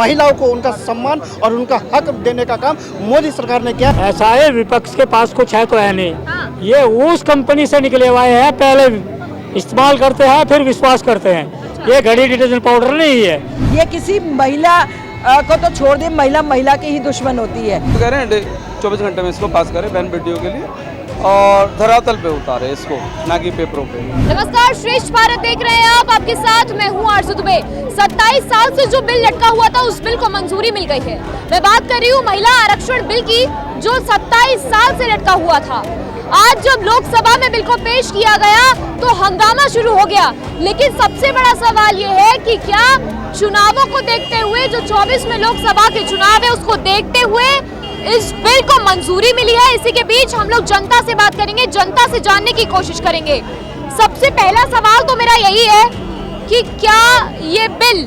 महिलाओं को उनका सम्मान और उनका हक देने का काम मोदी सरकार ने किया। ऐसा है, विपक्ष के पास कुछ है तो है नहीं। ये उस कंपनी से निकले हुए हैं, पहले इस्तेमाल करते हैं फिर विश्वास करते हैं। ये घड़ी डिटर्जेंट पाउडर नहीं है। ये किसी महिला को तो छोड़ दे, महिला की ही दुश्मन होती है। तो कह रहे हैं 24 घंटे में इसको पास करें बहन बेटियों के लिए और धरातल पे उतारे इसको, ना कि पेपरों पे। नमस्कार, श्रेष्ठ भारत देख रहे हैं आप। आपके साथ मैं हूं आरज़ू दुबे। 27 साल से जो बिल लटका हुआ था उस बिल को मंजूरी मिल गई है। मैं बात कर रही हूं महिला आरक्षण बिल की, जो 27 साल से लटका हुआ था। आज जब लोकसभा में बिल को पेश किया गया तो हंगामा शुरू हो गया। लेकिन सबसे बड़ा सवाल ये है कि क्या चुनावों को देखते हुए, जो 24 में लोकसभा के चुनाव है उसको देखते हुए इस बिल को मंजूरी मिली है। इसी के बीच हम लोग जनता से बात करेंगे, जनता से जानने की कोशिश करेंगे। सबसे पहला सवाल तो मेरा यही है कि क्या ये बिल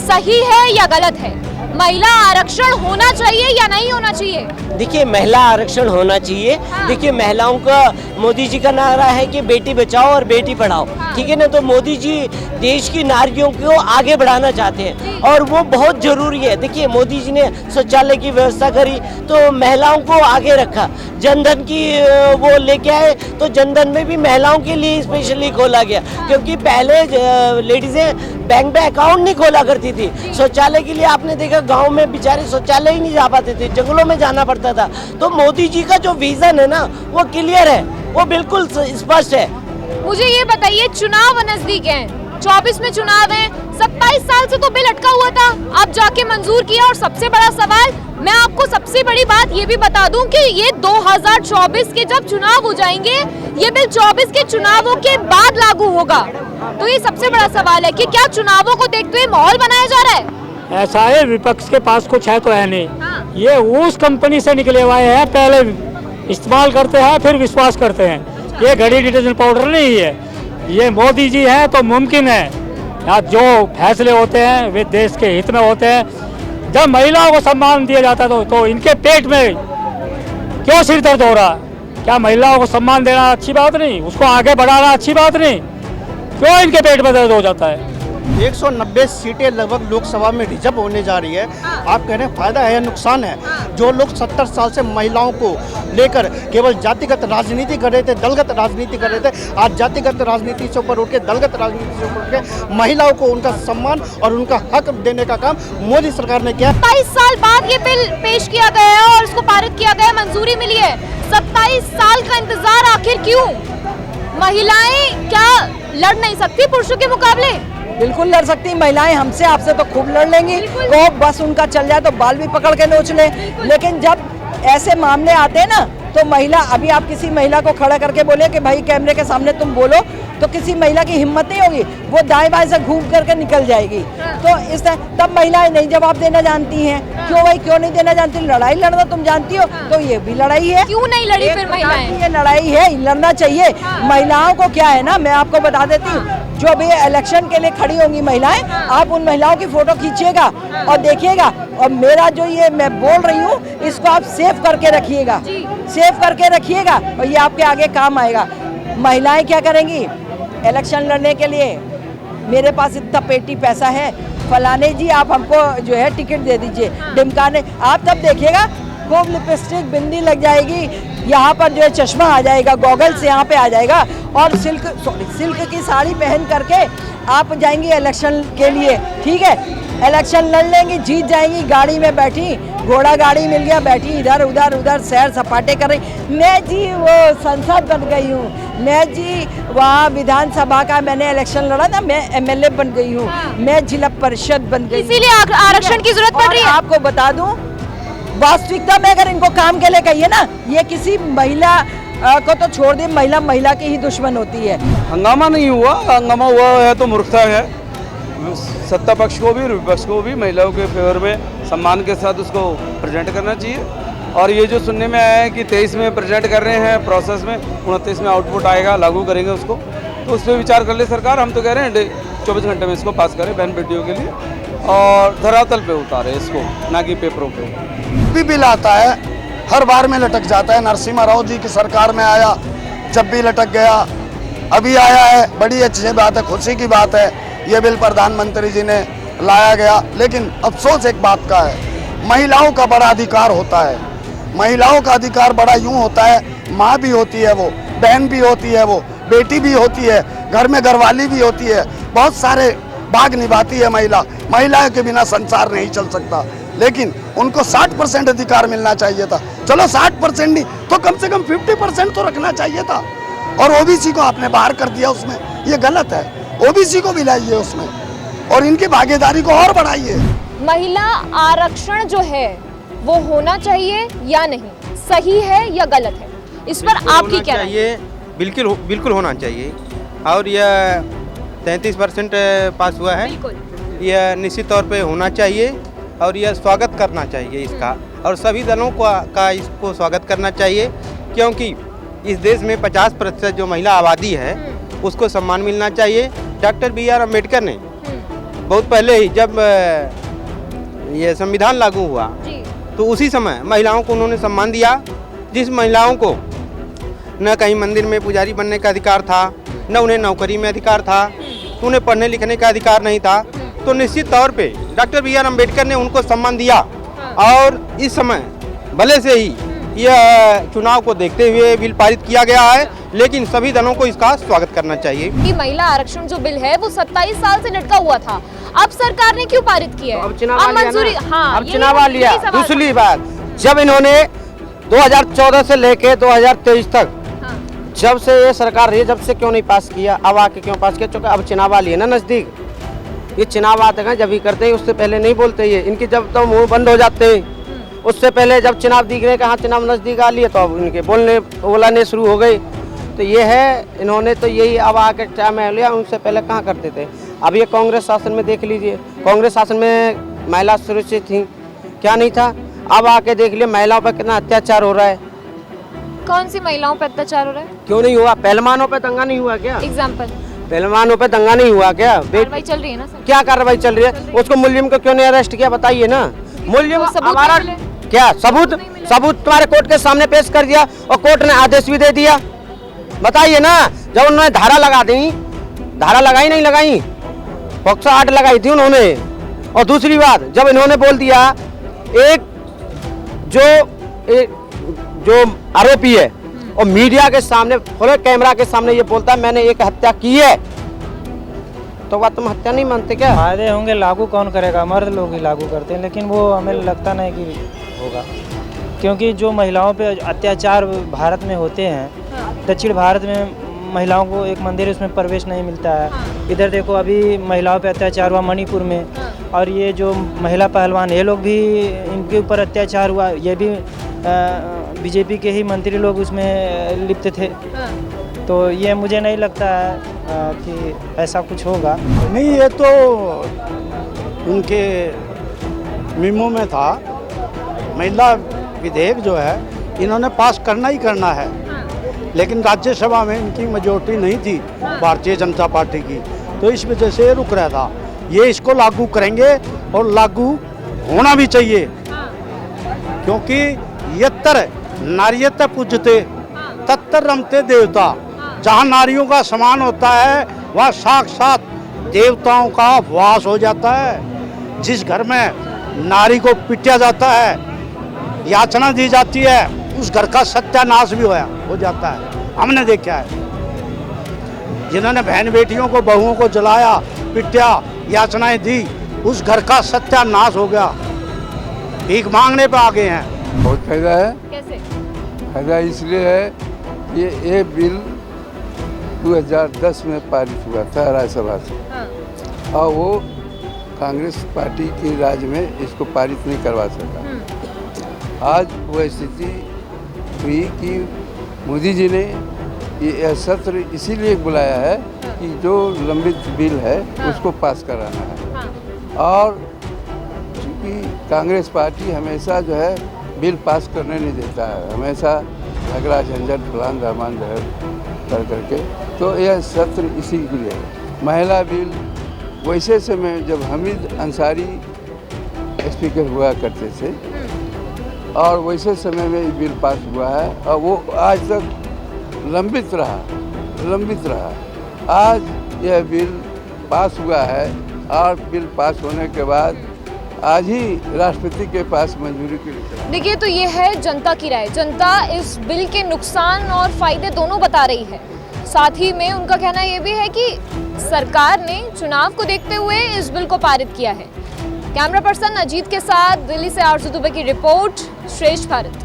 सही है या गलत है? महिला आरक्षण होना चाहिए या नहीं होना चाहिए? देखिए, महिला आरक्षण होना चाहिए। हाँ। देखिए, महिलाओं का, मोदी जी का नारा है कि बेटी बचाओ और बेटी पढ़ाओ। हाँ। ठीक है ना, तो मोदी जी देश की नारियों को आगे बढ़ाना चाहते हैं और वो बहुत जरूरी है। देखिए, मोदी जी ने शौचालय की व्यवस्था करी तो महिलाओं को आगे रखा। जनधन की वो लेके आए तो जनधन में भी महिलाओं के लिए स्पेशली खोला गया। हाँ। क्योंकि पहले लेडीजें बैंक में अकाउंट नहीं खोला करती थी। शौचालय के लिए आपने देखा गांव में बेचारे शौचालय ही नहीं जा पाते थे, जंगलों में जाना पड़ता था। तो मोदी जी का जो विजन है ना, वो क्लियर है, वो बिल्कुल स्पष्ट है। मुझे ये बताइए, चुनाव नजदीक हैं, 24 में चुनाव है, 27 साल से तो बिल अटका हुआ था, अब जाके मंजूर किया। और सबसे बड़ा सवाल, मैं आपको सबसे बड़ी बात ये भी बता दूं कि ये 2024 के जब चुनाव हो जाएंगे, ये बिल 24 के चुनावों के बाद लागू होगा। तो ये सबसे बड़ा सवाल है कि क्या चुनावों को देखते हुए माहौल बनाया जा रहा है? ऐसा है, विपक्ष के पास कुछ है तो है नहीं। हाँ। ये उस कंपनी से निकले हुए हैं, पहले इस्तेमाल करते हैं फिर विश्वास करते हैं। ये घड़ी डिटर्जेंट पाउडर नहीं है। ये मोदी जी हैं तो मुमकिन है, यहाँ जो फैसले होते हैं वे देश के हित में होते हैं। जब महिलाओं को सम्मान दिया जाता है तो इनके पेट में क्यों सिर दर्द हो रहा? क्या महिलाओं को सम्मान देना अच्छी बात नहीं? उसको आगे बढ़ाना अच्छी बात नहीं? क्यों इनके पेट में दर्द हो जाता है? 190 सीटें लगभग लोकसभा में रिजर्व होने जा रही है। आप कह रहे हैं फायदा है या नुकसान है? जो लोग 70 साल से महिलाओं को लेकर केवल जातिगत राजनीति कर रहे थे, दलगत राजनीति कर रहे थे, आज जातिगत राजनीति से ऊपर उठ के, दलगत राजनीति से ऊपर उठ के महिलाओं को उनका सम्मान और उनका हक देने का काम मोदी सरकार ने किया। 27 साल बाद ये बिल पेश किया गया है और इसको पारित किया गया, मंजूरी मिली है। 27 साल का इंतजार आखिर क्यों? महिलाएं क्या लड़ नहीं सकती पुरुषों के मुकाबले? बिल्कुल लड़ सकती महिलाएं, हमसे आपसे तो खूब लड़ लेंगी। को बस उनका चल जाए तो बाल भी पकड़ के नोच ले। लेकिन जब ऐसे मामले आते हैं ना, तो महिला, अभी आप किसी महिला को खड़ा करके बोले कि भाई कैमरे के सामने तुम बोलो, तो किसी महिला की हिम्मत नहीं होगी, वो दाएं बाएं से घूम करके निकल जाएगी। तो इस तब महिलाएं नहीं जवाब देना जानती हैं। क्यों भाई, क्यों नहीं देना जानती? लड़ाई लड़ना तुम जानती हो, तो ये भी लड़ाई है। क्यों नहीं लड़ी फिर महिलाएं? ये लड़ाई है, लड़ना चाहिए। महिलाओं को क्या है ना, मैं आपको बता देती हूँ, जो भी इलेक्शन के लिए खड़ी होंगी महिलाएं, आप उन महिलाओं की फोटो खींचिएगा और देखिएगा। और मेरा जो ये मैं बोल रही हूँ, इसको आप सेव करके रखिएगा, सेव करके रखिएगा और ये आपके आगे काम आएगा। महिलाएं क्या करेंगी इलेक्शन लड़ने के लिए? मेरे पास इतना पेटी पैसा है, फलाने जी आप हमको जो है टिकट दे दीजिए, ढिमकाने। आप तब देखिएगा खूब लिपस्टिक, बिंदी लग जाएगी, यहाँ पर जो है चश्मा आ जाएगा, गॉगल्स यहाँ पे आ जाएगा और सिल्क की साड़ी पहन करके आप जाएंगी इलेक्शन के लिए। ठीक है, इलेक्शन लड़ लेंगी, जीत जाएंगी, गाड़ी में बैठी, घोड़ा गाड़ी मिल गया, बैठी इधर उधर सैर सपाटे कर रही। मैं जी वो संसद बन गई हूँ, मैं जी वहाँ विधानसभा का मैंने इलेक्शन लड़ा था, मैं MLA बन गई हूँ, मैं जिला परिषद बन गई। इसीलिए आरक्षण की जरूरत पड़ रही है। आपको बता दूं, वास्तविकता में अगर इनको काम के लिए कहिए ना, ये किसी महिला को तो छोड़ दे, महिला की ही दुश्मन होती है। हंगामा नहीं हुआ, हंगामा हुआ है तो मूर्खता है। सत्ता पक्ष को भी विपक्ष को भी महिलाओं के फेवर में सम्मान के साथ उसको प्रेजेंट करना चाहिए। और ये जो सुनने में आया है कि 23 में प्रेजेंट कर रहे हैं प्रोसेस में, 29 में आउटपुट आएगा, लागू करेंगे उसको, तो उस पर विचार कर ले सरकार। हम तो कह रहे हैं 24 घंटे में इसको पास करें बहन बेटियों के लिए और धरातल पे उतारे इसको, ना कि पेपरों पे। बिल आता है हर बार में लटक जाता है। नरसिम्हा राव जी की सरकार में आया, जब भी लटक गया, अभी आया है, बड़ी अच्छी बात है, खुशी की बात है। ये बिल प्रधानमंत्री जी ने लाया गया, लेकिन अफसोस एक बात का है, महिलाओं का बड़ा अधिकार होता है। महिलाओं का अधिकार बड़ा यूं होता है, माँ भी होती है वो, बहन भी होती है वो, बेटी भी होती है, घर में घरवाली भी होती है, बहुत सारे भाग निभाती है महिला। महिला के बिना संसार नहीं चल सकता, लेकिन उनको 60% अधिकार मिलना चाहिए था। चलो 60% नहीं तो कम से कम 50% तो रखना चाहिए था। और ओबीसी को आपने बाहर कर दिया उसमें, ये गलत है। ओबीसी को भी लाइए उसमें और इनकी भागीदारी को और बढ़ाइए। महिला आरक्षण जो है वो होना चाहिए या नहीं, सही है या गलत है, इस पर आपकी क्या राय है? बिल्कुल होना चाहिए। और यह 33% पास हुआ है, यह निश्चित तौर पे होना चाहिए और यह स्वागत करना चाहिए इसका, और सभी दलों का इसको स्वागत करना चाहिए, क्योंकि इस देश में 50% जो महिला आबादी है उसको सम्मान मिलना चाहिए। डॉक्टर बी आर अम्बेडकर ने बहुत पहले ही, जब ये संविधान लागू हुआ तो उसी समय महिलाओं को उन्होंने सम्मान दिया। जिस महिलाओं को न कहीं मंदिर में पुजारी बनने का अधिकार था, न उन्हें नौकरी में अधिकार था, उन्हें पढ़ने लिखने का अधिकार नहीं था, तो निश्चित तौर पे डॉक्टर बी आर अम्बेडकर ने उनको सम्मान दिया। और इस समय भले से ही यह चुनाव को देखते हुए बिल पारित किया गया है, लेकिन सभी दलों को इसका स्वागत करना चाहिए। कि महिला आरक्षण जो बिल है वो 27 साल से लटका हुआ था, अब सरकार ने क्यों पारित किया है? अब चुनाव मंजूरी, हाँ, अब चुनाव लिया। दूसरी बात, जब इन्होंने 2014 से लेके 2023 तक जब से ये सरकार रही है, जब से क्यों नहीं पास किया? अब आके क्यों पास किया? क्योंकि अब चुनाव आ लिए ना नजदीक, ये चुनाव आते हैं जब ही करते हैं, उससे पहले नहीं बोलते ये। इनकी जब तो मुंह बंद हो जाते हैं, उससे पहले जब चुनाव दिख रहे कहाँ चुनाव नजदीक आ लिए तो अब इनके बोलाने शुरू हो गए। तो ये है, इन्होंने तो यही अब आके टाइम लिया, उनसे पहले कहाँ करते थे। अब ये कांग्रेस शासन में देख लीजिए, कांग्रेस शासन में महिला सुरक्षित थी क्या? नहीं था। अब आके देख लिया महिलाओं पर कितना अत्याचार हो रहा है। कौन सी महिलाओं पर अत्याचार हो रहा है? क्यों नहीं हुआ? पहलवानों पे दंगा नहीं हुआ क्या? एग्जाम्पल, पहलवानों पे दंगा नहीं हुआ क्या? कार्रवाई चल रही है ना सर? क्या कार्रवाई चल रही है? उसको मुलजिम को क्यों नहीं अरेस्ट किया? बताइए ना। मुलजिम हमारा क्या सबूत तुम्हारे कोर्ट के सामने पेश कर दिया और कोर्ट ने आदेश भी दे दिया। बताइए ना, जब उन्होंने धारा लगा दी, धारा लगाई नहीं लगाई, पॉक्सो 8 लगाई थी उन्होंने। और दूसरी बात, जब इन्होंने बोल दिया एक जो आरोपी है और मीडिया के सामने खुले कैमरा के सामने ये बोलता है मैंने एक हत्या की है, तो बात तुम हत्या नहीं मानते क्या? फायदे होंगे, लागू कौन करेगा? मर्द लोग ही लागू करते हैं, लेकिन वो हमें लगता नहीं कि होगा, क्योंकि जो महिलाओं पे अत्याचार भारत में होते हैं, दक्षिण भारत में महिलाओं को एक मंदिर उसमें प्रवेश नहीं मिलता है। इधर देखो अभी महिलाओं पे अत्याचार हुआ मणिपुर में, और ये जो महिला पहलवान ये लोग भी, इनके ऊपर अत्याचार हुआ, ये भी बीजेपी के ही मंत्री लोग उसमें लिप्त थे। तो ये मुझे नहीं लगता है कि ऐसा कुछ होगा। नहीं, ये तो उनके मीमो में था। महिला विधेयक जो है इन्होंने पास करना ही करना है, लेकिन राज्यसभा में इनकी मेजोरिटी नहीं थी भारतीय जनता पार्टी की, तो इस वजह से ये रुक रहा था। ये इसको लागू करेंगे और लागू होना भी चाहिए, क्योंकि यत्र नार्यत पूजते तत्र रमते देवता। जहाँ नारियों का सम्मान होता है वहाँ साक्षात देवताओं का वास हो जाता है। जिस घर में नारी को पिटा जाता है, याचना दी जाती है, उस घर का सत्यानाश भी हो जाता है। हमने देखा है, जिन्होंने बहन बेटियों को, बहुओं को जलाया, पिटा, याचनाएं दी, उस घर का सत्यानाश हो गया। भीख मांगने पे आ गए हैं। बहुत फायदा है। कैसे? फायदा इसलिए है कि ये बिल 2010 में पारित हुआ था राज्यसभा से, और वो कांग्रेस पार्टी के राज में इसको पारित नहीं करवा सका। आज वह स्थिति हुई कि मोदी जी ने ये सत्र इसीलिए बुलाया है कि जो लंबित बिल है उसको पास कराना है। और चूँकि कांग्रेस पार्टी हमेशा जो है बिल पास करने नहीं देता है, हमेशा झगड़ा झंझट फलान दामान कर करके, तो यह सत्र इसी के लिए है। महिला बिल वैसे समय जब हामिद अंसारी स्पीकर हुआ करते थे, और वैसे समय में ये बिल पास हुआ है, और वो आज तक लंबित रहा। आज यह बिल पास हुआ है और बिल पास होने के बाद आज ही राष्ट्रपति के पास मंजूरी के लिए चला। देखिए, तो ये है जनता की राय। जनता इस बिल के नुकसान और फायदे दोनों बता रही है। साथ ही में उनका कहना ये भी है कि सरकार ने चुनाव को देखते हुए इस बिल को पारित किया है। कैमरा पर्सन अजीत के साथ दिल्ली से आरजू दुबे की रिपोर्ट, श्रेष्ठ भारत।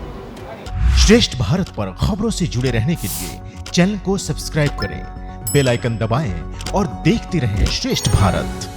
श्रेष्ठ भारत पर खबरों से जुड़े रहने के लिए चैनल को सब्सक्राइब करें, बेल आइकन दबाएं और देखते रहें श्रेष्ठ भारत।